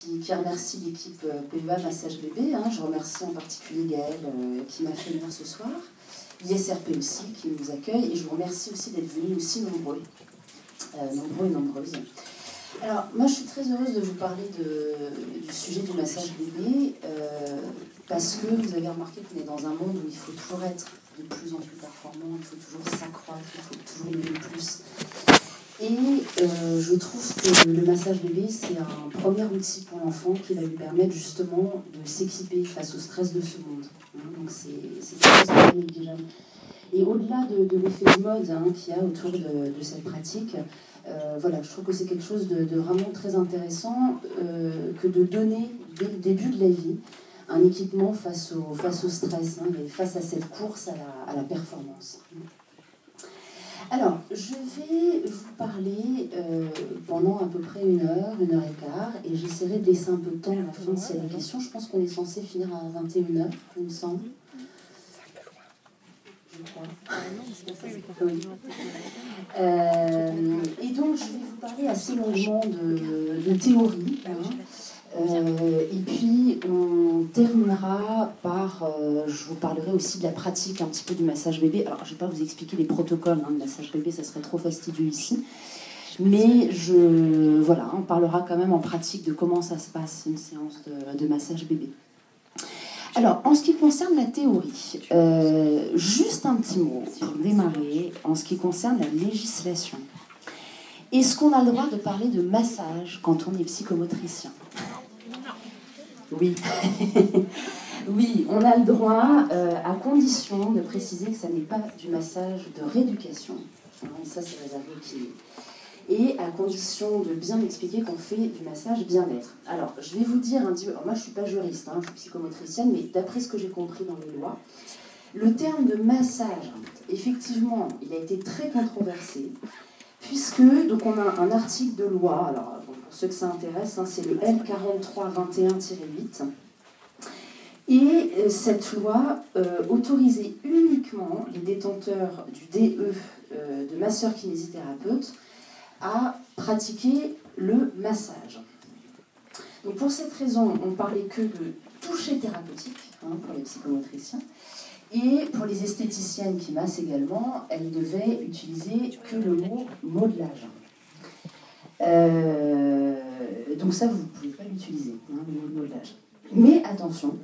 qui remercie l'équipe PEA Massage Bébé. Je remercie en particulier Gaëlle qui m'a fait venir ce soir. l'ISRP aussi qui nous accueille. Et je vous remercie aussi d'être venus aussi nombreux et nombreuses. Alors, moi, je suis très heureuse de vous parler du sujet du massage bébé parce que vous avez remarqué qu'on est dans un monde où il faut toujours être de plus en plus performant, il faut toujours s'accroître, il faut toujours donner plus. Et je trouve que le massage bébé, c'est un premier outil pour l'enfant qui va lui permettre justement de s'équiper face au stress de ce monde. Donc c'est quelque chose qui est négligeable. Et au-delà de l'effet de mode qu'il y a autour de cette pratique, voilà, je trouve que c'est quelque chose de vraiment très intéressant que de donner dès le début de la vie un équipement face au stress, et face à cette course à la performance. Alors, je vais vous parler pendant à peu près une heure et quart, et j'essaierai de laisser un peu de temps à la fin s'il y a des questions. Je pense qu'on est censé finir à 21h, il me semble. Je crois. Oui. Et donc, je vais vous parler assez longuement de théorie. Et puis, on terminera par... je vous parlerai aussi de la pratique un petit peu du massage bébé. Alors, je ne vais pas vous expliquer les protocoles de massage bébé, ça serait trop fastidieux ici. Mais voilà, on parlera quand même en pratique de comment ça se passe, une séance de massage bébé. Alors, en ce qui concerne la théorie, juste un petit mot pour démarrer, en ce qui concerne la législation. Est-ce qu'on a le droit de parler de massage quand on est psychomotricien ? Oui. Oui, on a le droit, à condition de préciser que ça n'est pas du massage de rééducation. Ça, c'est réservé au kiné. Et à condition de bien expliquer qu'on fait du massage bien-être. Alors, je vais vous dire un petit peu... Alors, moi, je ne suis pas juriste, je suis psychomotricienne, mais d'après ce que j'ai compris dans les lois, le terme de massage, effectivement, il a été très controversé, puisque, donc on a un article de loi, alors pour ceux que ça intéresse, c'est le L4321-8, et cette loi autorisait uniquement les détenteurs du DE de masseur-kinésithérapeute à pratiquer le massage. Donc pour cette raison, on ne parlait que de toucher thérapeutique pour les psychomotriciens, et pour les esthéticiennes qui massent également, elles devaient utiliser que le mot modelage. Donc ça, vous ne pouvez pas l'utiliser, le mot modelage. Mais attention,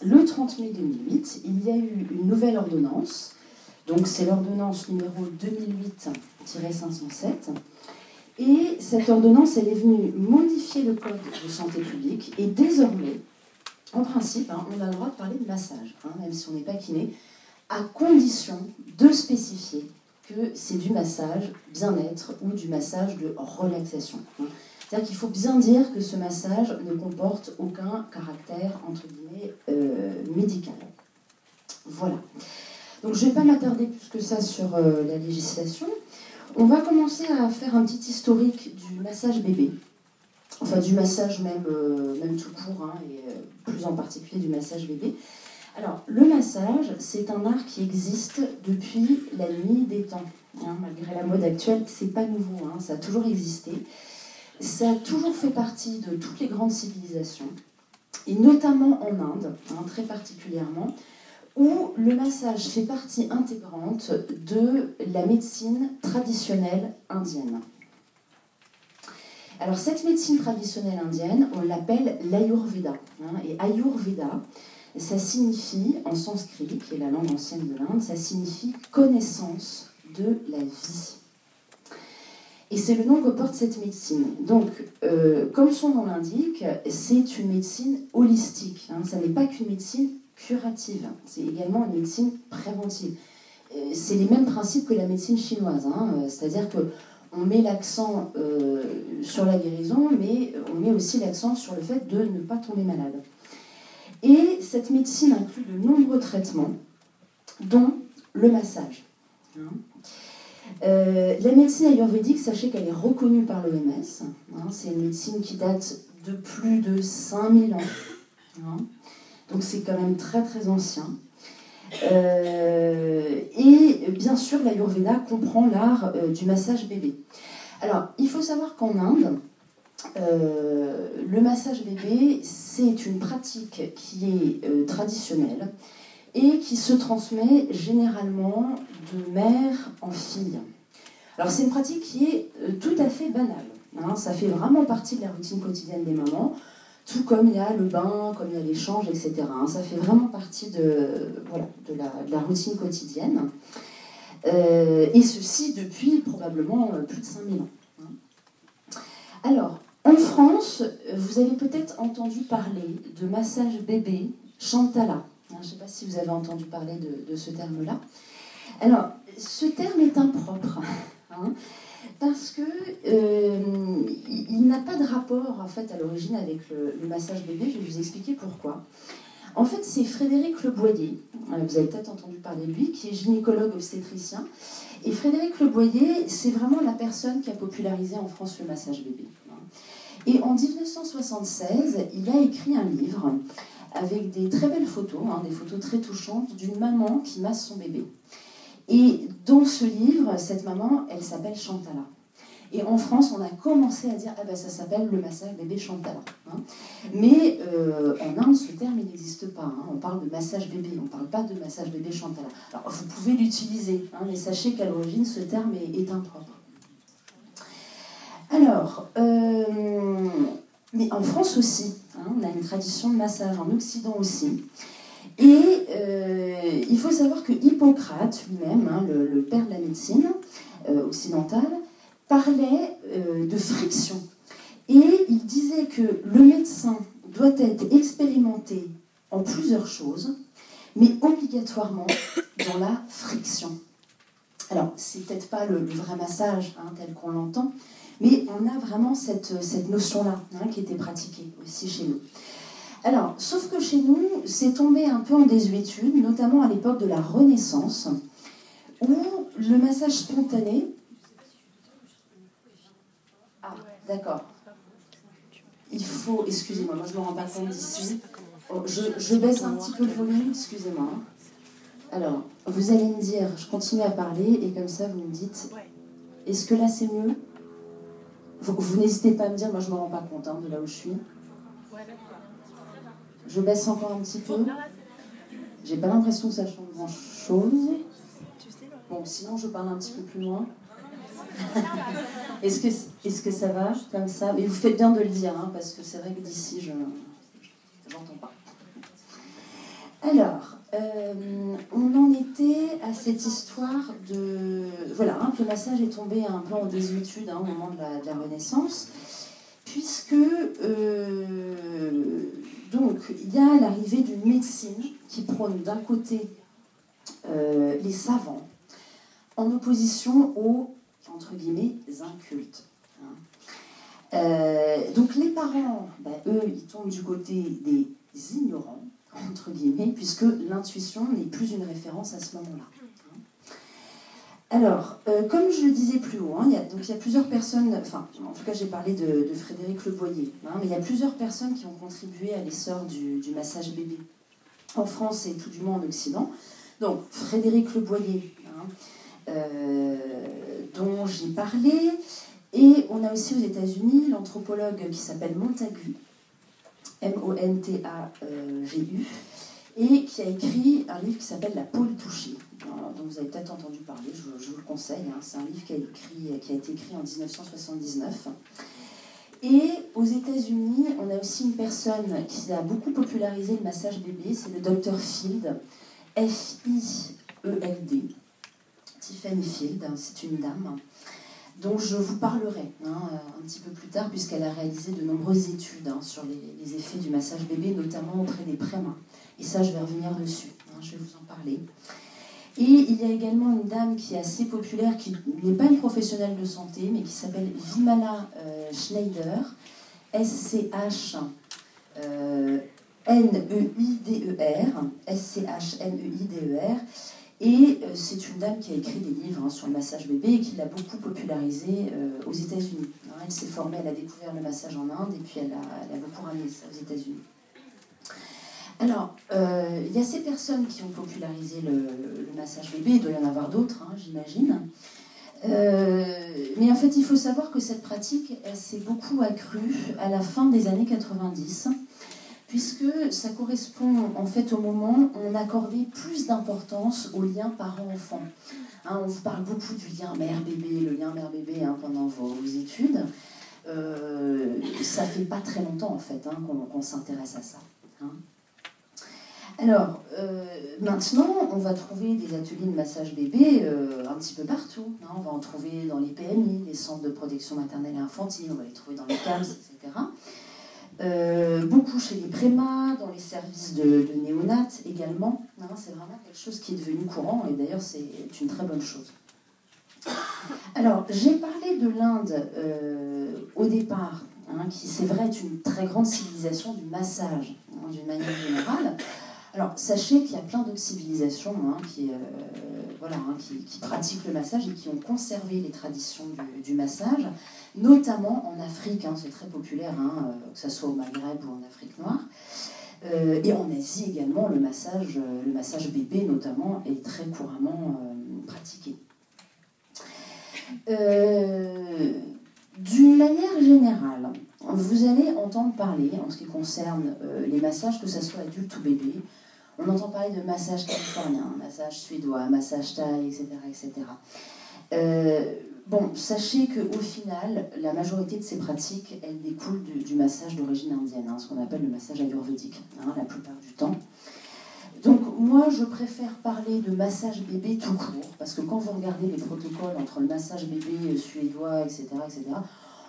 le 30 mai 2008, il y a eu une nouvelle ordonnance, donc c'est l'ordonnance numéro 2008-507, et cette ordonnance, elle est venue modifier le code de santé publique, et désormais, en principe, on a le droit de parler de massage, même si on n'est pas kiné, à condition de spécifier que c'est du massage bien-être ou du massage de relaxation. C'est-à-dire qu'il faut bien dire que ce massage ne comporte aucun caractère, entre guillemets, médical. Voilà. Donc je ne vais pas m'attarder plus que ça sur la législation. On va commencer à faire un petit historique du massage bébé. Enfin, du massage même tout court, et plus en particulier du massage bébé. Alors, le massage, c'est un art qui existe depuis la nuit des temps. Malgré la mode actuelle, c'est pas nouveau, ça a toujours existé. Ça a toujours fait partie de toutes les grandes civilisations, et notamment en Inde, très particulièrement, où le massage fait partie intégrante de la médecine traditionnelle indienne. Alors cette médecine traditionnelle indienne, on l'appelle l'Ayurveda. Et Ayurveda, ça signifie, en sanskrit, qui est la langue ancienne de l'Inde, ça signifie connaissance de la vie. Et c'est le nom que porte cette médecine. Donc, comme son nom l'indique, c'est une médecine holistique. Ça n'est pas qu'une médecine curative, c'est également une médecine préventive. C'est les mêmes principes que la médecine chinoise, c'est-à-dire que on met l'accent sur la guérison, mais on met aussi l'accent sur le fait de ne pas tomber malade. Et cette médecine inclut de nombreux traitements, dont le massage. La médecine ayurvédique, sachez qu'elle est reconnue par l'OMS. C'est une médecine qui date de plus de 5000 ans. Donc c'est quand même très très ancien. Et bien sûr, l'Ayurveda comprend l'art du massage bébé. Alors, il faut savoir qu'en Inde, Le massage bébé, c'est une pratique qui est traditionnelle et qui se transmet généralement de mère en fille. Alors c'est une pratique qui est tout à fait banale, hein, ça fait vraiment partie de la routine quotidienne des mamans, tout comme il y a le bain, comme il y a l'échange, etc. Hein, ça fait vraiment partie voilà, de la routine quotidienne. Et ceci depuis probablement plus de 5000 ans. Hein. Alors, en France, vous avez peut-être entendu parler de massage bébé Chantala. Je ne sais pas si vous avez entendu parler de ce terme-là. Alors, ce terme est impropre, hein, parce que il n'a pas de rapport en fait à l'origine avec le massage bébé. Je vais vous expliquer pourquoi. En fait, c'est Frédéric Leboyer, vous avez peut-être entendu parler de lui, qui est gynécologue obstétricien. Et Frédéric Leboyer, c'est vraiment la personne qui a popularisé en France le massage bébé. Et en 1976, il a écrit un livre avec des très belles photos, hein, des photos très touchantes d'une maman qui masse son bébé. Et dans ce livre, cette maman, elle s'appelle Chantala. Et en France, on a commencé à dire, ah ben ça s'appelle le massage bébé Chantala. Hein. Mais en Inde, ce terme, il n'existe pas. Hein. On parle de massage bébé, on ne parle pas de massage bébé Chantala. Alors, vous pouvez l'utiliser, hein, mais sachez qu'à l'origine, ce terme est impropre. Alors, mais en France aussi, hein, on a une tradition de massage, en Occident aussi. Et il faut savoir que Hippocrate lui-même, hein, le père de la médecine occidentale, parlait de friction. Et il disait que le médecin doit être expérimenté en plusieurs choses, mais obligatoirement dans la friction. Alors, c'est peut-être pas le vrai massage hein, tel qu'on l'entend, mais on a vraiment cette notion-là hein, qui était pratiquée aussi chez nous. Alors, sauf que chez nous, c'est tombé un peu en désuétude, notamment à l'époque de la Renaissance, où le massage spontané... Ah, d'accord. Il faut... Excusez-moi, moi je ne me rends pas compte d'ici. Oh, je baisse un petit peu le volume, excusez-moi. Alors, vous allez me dire, je continue à parler, et comme ça vous me dites, est-ce que là c'est mieux ? Vous n'hésitez pas à me dire, moi je ne me rends pas compte hein, de là où je suis. Je baisse encore un petit peu. J'ai pas l'impression que ça change grand-chose. Bon, sinon je parle un petit peu plus loin. Est-ce que ça va comme ça? Mais vous faites bien de le dire, hein, parce que c'est vrai que d'ici, je n'entends pas. Alors, on en était à cette histoire de... Voilà, hein, que le massage est tombé un peu en désuétude hein, au moment de la Renaissance, puisque donc, il y a l'arrivée d'une médecine qui prône d'un côté les savants, en opposition aux, entre guillemets, incultes. Hein. Donc les parents, eux, ils tombent du côté des ignorants, entre guillemets, puisque l'intuition n'est plus une référence à ce moment-là. Alors, comme je le disais plus haut, hein, il y a plusieurs personnes, enfin, en tout cas j'ai parlé de Frédéric Leboyer, hein, mais il y a plusieurs personnes qui ont contribué à l'essor du massage bébé en France et tout du moins en Occident. Donc, Frédéric Leboyer, hein, dont j'ai parlé, et on a aussi aux États-Unis l'anthropologue qui s'appelle Montagu, M-O-N-T-A-G-U, et qui a écrit un livre qui s'appelle La peau touchée, dont vous avez peut-être entendu parler, je vous le conseille, hein, c'est un livre qui a été écrit en 1979. Et aux États-Unis, on a aussi une personne qui a beaucoup popularisé le massage bébé, c'est le Dr Field, F-I-E-L-D, Tiffany Field, c'est une dame, dont je vous parlerai un petit peu plus tard, puisqu'elle a réalisé de nombreuses études sur les effets du massage bébé, notamment auprès des prémains. Et ça, je vais revenir dessus, je vais vous en parler. Et il y a également une dame qui est assez populaire, qui n'est pas une professionnelle de santé, mais qui s'appelle Vimala Schneider, S-C-H-N-E-I-D-E-R, S-C-H-N-E-I-D-E-R, et c'est une dame qui a écrit des livres sur le massage bébé et qui l'a beaucoup popularisé aux États-Unis. Elle s'est formée, elle a découvert le massage en Inde et puis elle a beaucoup ramené ça aux États-Unis. Alors, il y a ces personnes qui ont popularisé le massage bébé, il doit y en avoir d'autres, j'imagine. Mais en fait, il faut savoir que cette pratique, elle s'est beaucoup accrue à la fin des années 90, puisque ça correspond en fait au moment où on accordait plus d'importance au lien parent-enfant. Hein, on vous parle beaucoup du lien mère-bébé, le lien mère-bébé pendant vos études. Ça fait pas très longtemps en fait qu'on s'intéresse à ça. Hein. Alors, maintenant, on va trouver des ateliers de massage bébé un petit peu partout. Hein. On va en trouver dans les PMI, les centres de protection maternelle et infantile, on va les trouver dans les CAMS, etc. Beaucoup chez les prémas, dans les services de néonat également. Hein. C'est vraiment quelque chose qui est devenu courant et d'ailleurs c'est une très bonne chose. Alors, j'ai parlé de l'Inde au départ, qui c'est vrai est une très grande civilisation du massage, d'une manière générale. Alors, sachez qu'il y a plein d'autres civilisations qui pratiquent le massage et qui ont conservé les traditions du massage, notamment en Afrique, c'est très populaire, que ce soit au Maghreb ou en Afrique noire. Et en Asie également, le massage bébé notamment est très couramment pratiqué. D'une manière générale, vous allez entendre parler, en ce qui concerne les massages, que ce soit adulte ou bébé, on entend parler de massage californien, massage suédois, massage thaï, etc. etc. Bon, sachez qu'au final, la majorité de ces pratiques, elles découlent du massage d'origine indienne, ce qu'on appelle le massage ayurvédique, la plupart du temps. Donc moi, je préfère parler de massage bébé tout court, parce que quand vous regardez les protocoles entre le massage bébé suédois, etc.,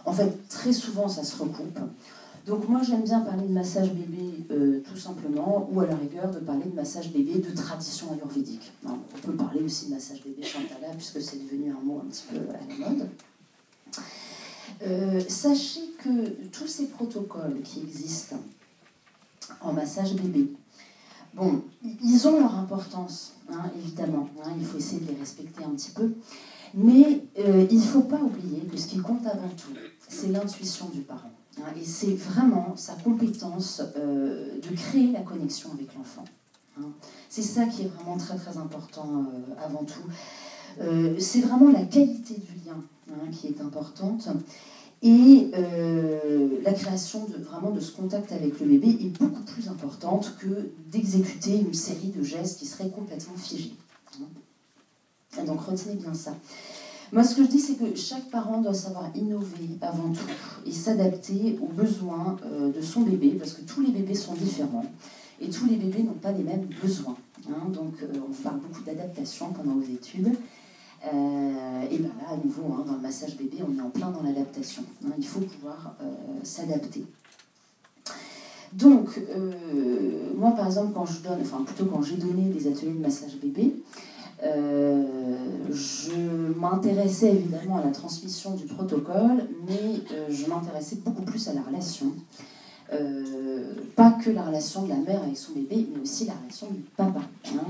en fait, très souvent, ça se recoupe. Donc moi, j'aime bien parler de massage bébé tout simplement, ou à la rigueur de parler de massage bébé de tradition ayurvédique. On peut parler aussi de massage bébé Shantala, puisque c'est devenu un mot un petit peu à la mode. Sachez que tous ces protocoles qui existent en massage bébé, bon, ils ont leur importance, évidemment. Il faut essayer de les respecter un petit peu. Mais il ne faut pas oublier que ce qui compte avant tout, c'est l'intuition du parent. Et c'est vraiment sa compétence de créer la connexion avec l'enfant. C'est ça qui est vraiment très très important avant tout. C'est vraiment la qualité du lien qui est importante. Et la création vraiment de ce contact avec le bébé est beaucoup plus importante que d'exécuter une série de gestes qui seraient complètement figés. Et donc retenez bien ça. Moi, ce que je dis, c'est que chaque parent doit savoir innover avant tout et s'adapter aux besoins de son bébé, parce que tous les bébés sont différents et tous les bébés n'ont pas les mêmes besoins. Donc, on parle beaucoup d'adaptation pendant vos études. Et bien là, à nouveau, dans le massage bébé, on est en plein dans l'adaptation. Il faut pouvoir s'adapter. Donc, moi, par exemple, quand j'ai donné des ateliers de massage bébé, je m'intéressais évidemment à la transmission du protocole, mais je m'intéressais beaucoup plus à la relation. Pas que la relation de la mère avec son bébé, mais aussi la relation du papa.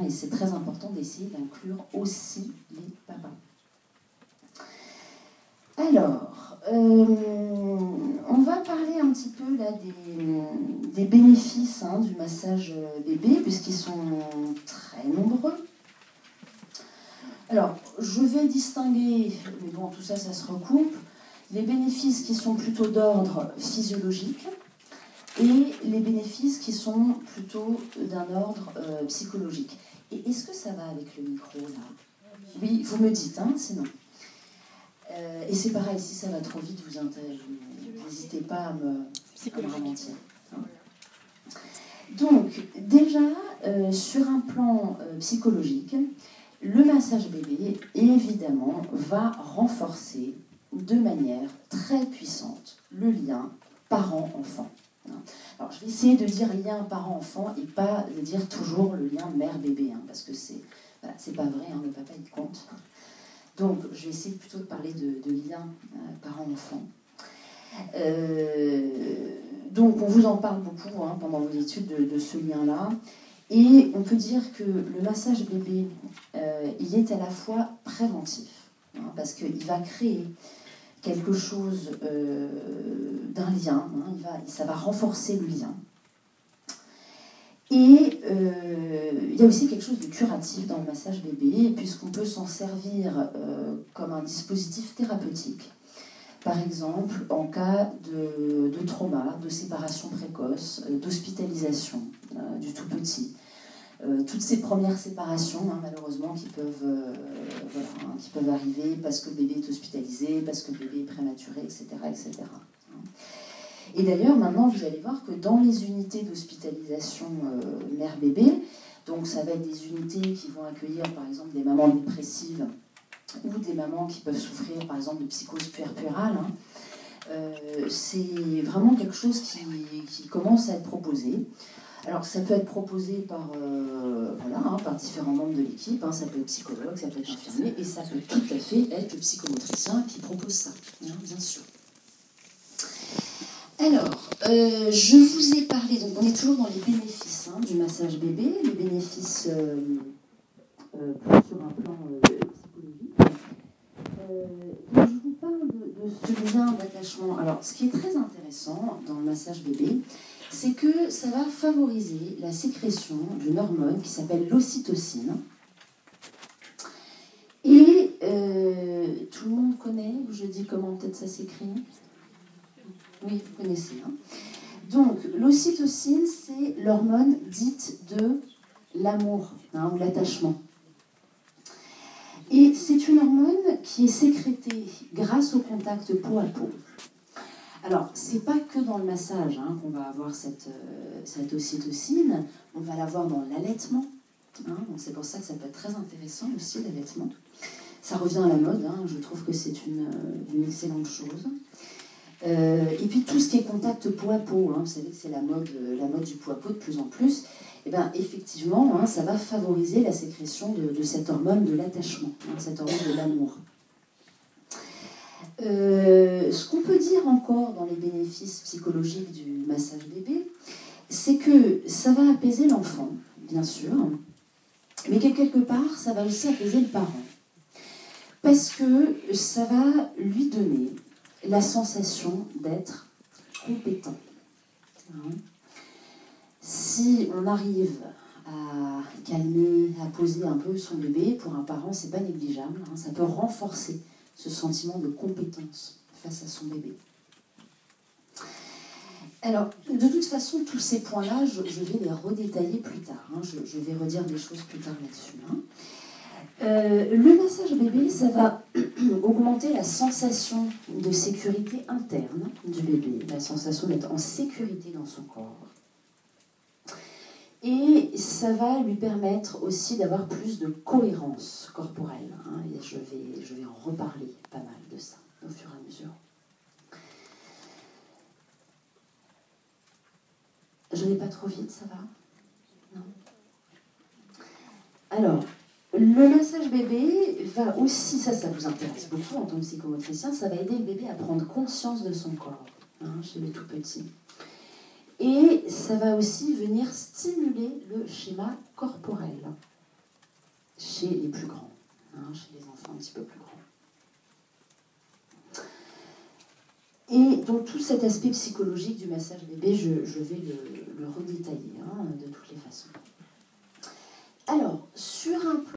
Et c'est très important d'essayer d'inclure aussi les papas. Alors, on va parler un petit peu là des bénéfices du massage bébé, puisqu'ils sont très nombreux. Alors, je vais distinguer, mais bon, tout ça, ça se recoupe, les bénéfices qui sont plutôt d'ordre physiologique et les bénéfices qui sont plutôt d'un ordre psychologique. Et est-ce que ça va avec le micro, là? Oui, vous me dites, sinon. Et c'est pareil, si ça va trop vite, vous n'hésitez pas à me ralentir. Donc, déjà, sur un plan psychologique, le massage bébé, évidemment, va renforcer de manière très puissante le lien parent-enfant. Alors, je vais essayer de dire lien parent-enfant et pas de dire toujours le lien mère-bébé, parce que c'est pas vrai, le papa il compte. Donc, je vais essayer plutôt de parler de lien parent-enfant. Donc, on vous en parle beaucoup pendant vos études de ce lien-là. Et on peut dire que le massage bébé, il est à la fois préventif, parce qu'il va créer quelque chose d'un lien, ça va renforcer le lien. Et il y a aussi quelque chose de curatif dans le massage bébé, puisqu'on peut s'en servir comme un dispositif thérapeutique. Par exemple, en cas de trauma, de séparation précoce, d'hospitalisation du tout petit. Toutes ces premières séparations, malheureusement, qui peuvent arriver parce que le bébé est hospitalisé, parce que le bébé est prématuré, etc. etc. Et d'ailleurs, maintenant, vous allez voir que dans les unités d'hospitalisation mère-bébé, donc ça va être des unités qui vont accueillir, par exemple, des mamans dépressives ou des mamans qui peuvent souffrir, par exemple, de psychose puerpérale, c'est vraiment quelque chose qui commence à être proposé. Alors, ça peut être proposé par différents membres de l'équipe, ça peut être psychologue, ça peut être infirmier, et ça peut tout à fait être le psychomotricien qui propose ça, bien sûr. Alors, je vous ai parlé, donc on est toujours dans les bénéfices du massage bébé, les bénéfices sur un plan psychologique. Donc je vous parle de ce lien d'attachement. Alors, ce qui est très intéressant dans le massage bébé, c'est que ça va favoriser la sécrétion d'une hormone qui s'appelle l'ocytocine. Et tout le monde connaît, je dis comment peut-être ça s'écrit. Oui, vous connaissez. Donc, l'ocytocine, c'est l'hormone dite de l'amour, ou l'attachement. Et c'est une hormone qui est sécrétée grâce au contact peau à peau. Alors, c'est pas que dans le massage qu'on va avoir cette ocytocine, on va l'avoir dans l'allaitement. Donc c'est pour ça que ça peut être très intéressant aussi, l'allaitement. Ça revient à la mode, je trouve que c'est une excellente chose. Et puis tout ce qui est contact peau à peau, vous savez que c'est la mode du peau à peau de plus en plus, et bien effectivement, ça va favoriser la sécrétion de cette hormone de l'attachement, cette hormone de l'amour. Ce qu'on peut dire encore dans les bénéfices psychologiques du massage bébé, c'est que ça va apaiser l'enfant, bien sûr, mais que quelque part, ça va aussi apaiser le parent. Parce que ça va lui donner la sensation d'être compétent. Si on arrive à calmer, à poser un peu son bébé, pour un parent, c'est pas négligeable. Ça peut renforcer ce sentiment de compétence face à son bébé. Alors, de toute façon, tous ces points-là, je vais les redétailler plus tard. Je vais redire des choses plus tard là-dessus. Le massage bébé, ça va augmenter la sensation de sécurité interne du bébé, la sensation d'être en sécurité dans son corps. Et ça va lui permettre aussi d'avoir plus de cohérence corporelle. Et je vais en reparler pas mal de ça au fur et à mesure. Je vais pas trop vite, ça va? Non. Alors, le massage bébé va aussi, ça vous intéresse beaucoup en tant que psychomotricien, ça va aider le bébé à prendre conscience de son corps, chez les tout petits. Et ça va aussi venir stimuler le schéma corporel chez les plus grands, chez les enfants un petit peu plus grands. Et donc tout cet aspect psychologique du massage bébé, je vais le redétailler de toutes les façons. Alors, sur un plan